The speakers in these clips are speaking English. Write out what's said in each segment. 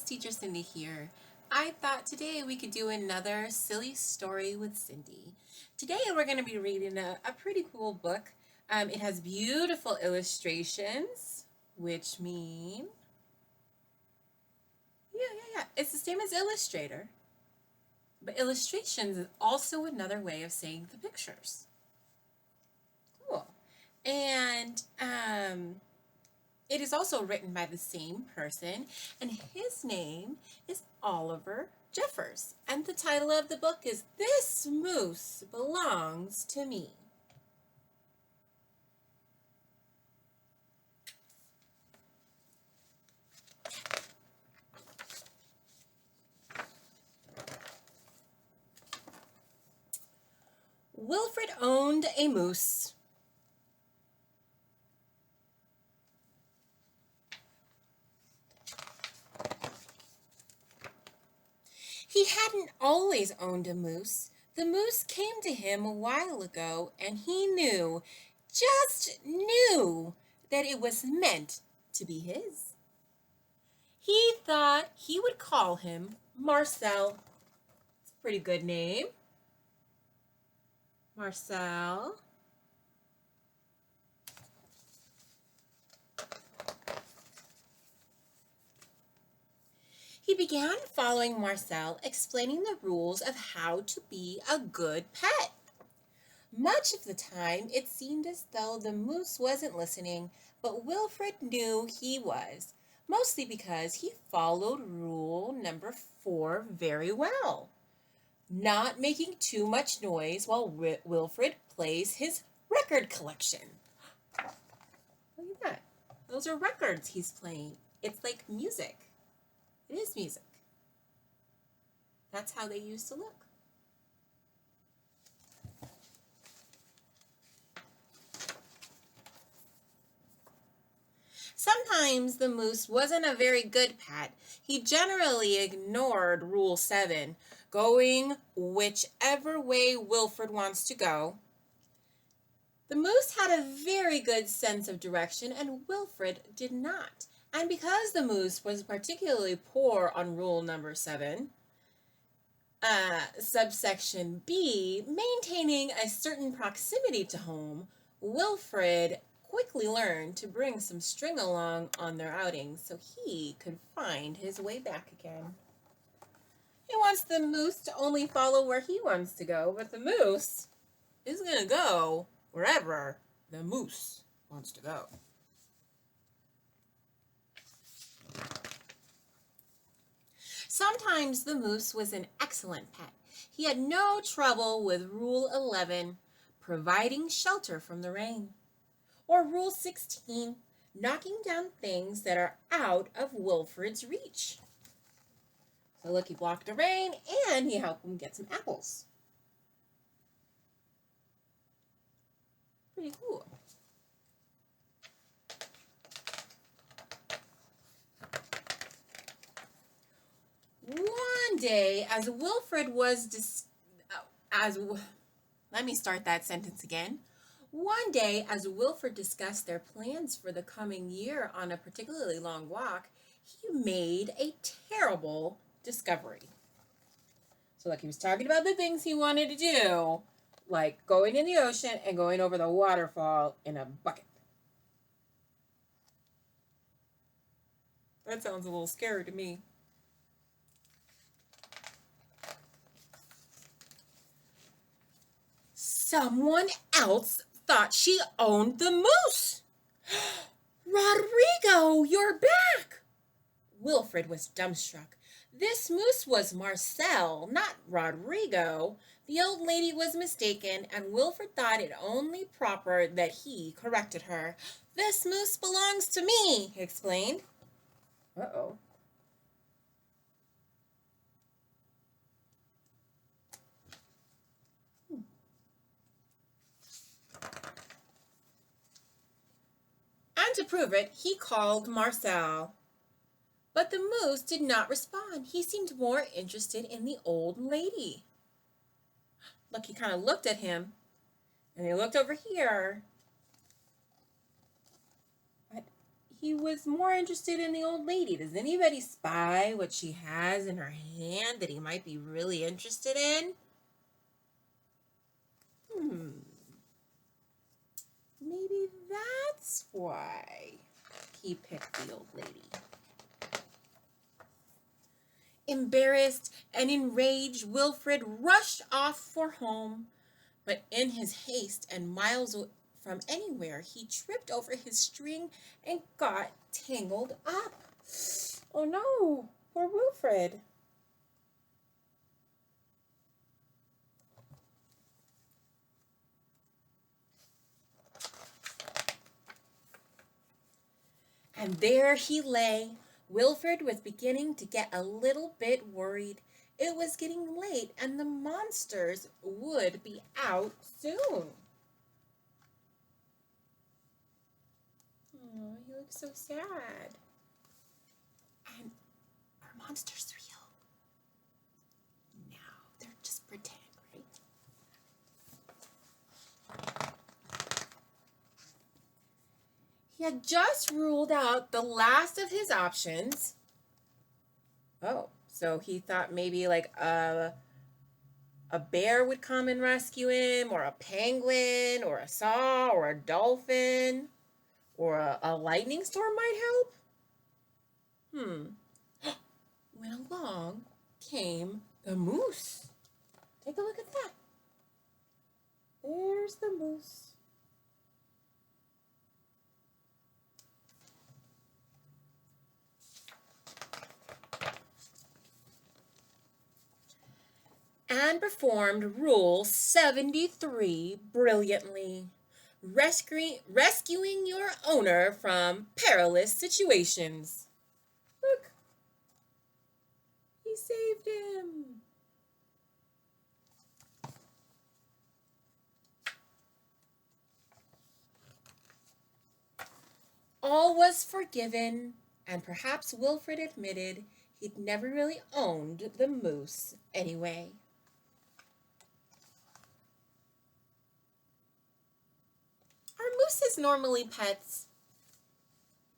guys, Teacher Cyndi here. I thought today we could do another silly story with Cyndi. Today we're going to be reading a pretty cool book. It has beautiful illustrations, which mean, it's the same as illustrator. But illustrations is also another way of saying the pictures. Cool. And it is also written by the same person, and his name is Oliver Jeffers. And the title of the book is This Moose Belongs to Me. Wilfred owned a moose. He hadn't always owned a moose. The moose came to him a while ago, and he just knew, that it was meant to be his. He thought he would call him Marcel. It's a pretty good name. Marcel. He began following Marcel, explaining the rules of how to be a good pet. Much of the time, it seemed as though the moose wasn't listening, but Wilfred knew he was, mostly because he followed rule number 4 very well. Not making too much noise while Wilfred plays his record collection. Look at that. Those are records he's playing. It's like music. It is music. That's how they used to look. Sometimes the moose wasn't a very good pet. He generally ignored Rule 7, going whichever way Wilfred wants to go. The moose had a very good sense of direction, and Wilfred did not. And because the moose was particularly poor on rule number 7, subsection B, maintaining a certain proximity to home, Wilfred quickly learned to bring some string along on their outings so he could find his way back again. He wants the moose to only follow where he wants to go, but the moose is going to go wherever the moose wants to go. Sometimes the moose was an excellent pet. He had no trouble with Rule 11, providing shelter from the rain, or Rule 16, knocking down things that are out of Wilfred's reach. So look, he blocked the rain and he helped him get some apples. Pretty cool. One day, as Wilfred was let me start that sentence again. One day, as Wilfred discussed their plans for the coming year on a particularly long walk, he made a terrible discovery. So like he was talking about the things he wanted to do, like going in the ocean and going over the waterfall in a bucket. That sounds a little scary to me. Someone else thought she owned the moose. Rodrigo, you're back! Wilfred was dumbstruck. This moose was Marcel, not Rodrigo. The old lady was mistaken, and Wilfred thought it only proper that he corrected her. This moose belongs to me, he explained. Uh-oh. And to prove it, he called Marcel. But the moose did not respond. He seemed more interested in the old lady. Look, he kind of looked at him, and he looked over here. But he was more interested in the old lady. Does anybody spy what she has in her hand that he might be really interested in? Maybe that's why he picked the old lady. Embarrassed and enraged, Wilfred rushed off for home. But in his haste and miles from anywhere, he tripped over his string and got tangled up. Oh no, poor Wilfred. And there he lay. Wilfred was beginning to get a little bit worried. It was getting late and the monsters would be out soon. Oh, he looks so sad. And are monsters real? No, they're just pretend, right? He had just ruled out the last of his options. Oh, so he thought maybe like a bear would come and rescue him, or a penguin, or a saw, or a dolphin, or a lightning storm might help. When along came the moose. Take a look at that. There's the moose. And performed Rule 73 brilliantly, rescuing your owner from perilous situations. Look, he saved him. All was forgiven, and perhaps Wilfred admitted he'd never really owned the moose anyway. Are mooses normally pets?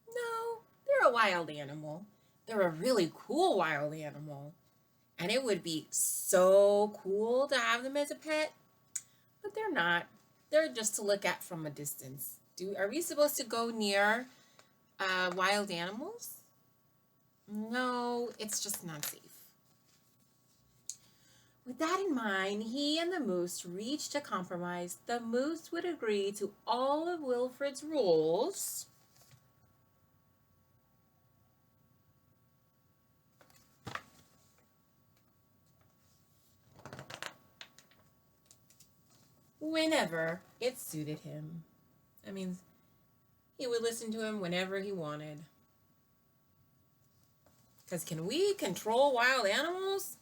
No, they're a wild animal. They're a really cool wild animal. And it would be so cool to have them as a pet, but they're not. They're just to look at from a distance. Are we supposed to go near wild animals? No, it's just not safe. With that in mind, he and the moose reached a compromise. The moose would agree to all of Wilfred's rules. Whenever it suited him. That means he would listen to him whenever he wanted. Because can we control wild animals?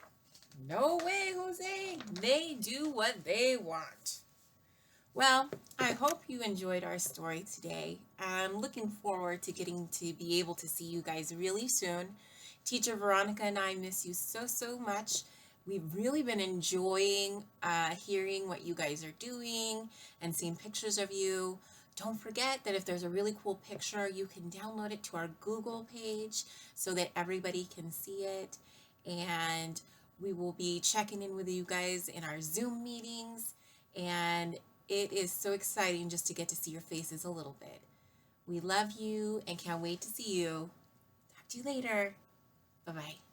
No way, Jose. They do what they want. Well, I hope you enjoyed our story today. I'm looking forward to getting to be able to see you guys really soon. Teacher Veronica and I miss you so, so much. We've really been enjoying hearing what you guys are doing and seeing pictures of you. Don't forget that if there's a really cool picture, you can download it to our Google page so that everybody can see it. And we will be checking in with you guys in our Zoom meetings. And it is so exciting just to get to see your faces a little bit. We love you and can't wait to see you. Talk to you later. Bye-bye.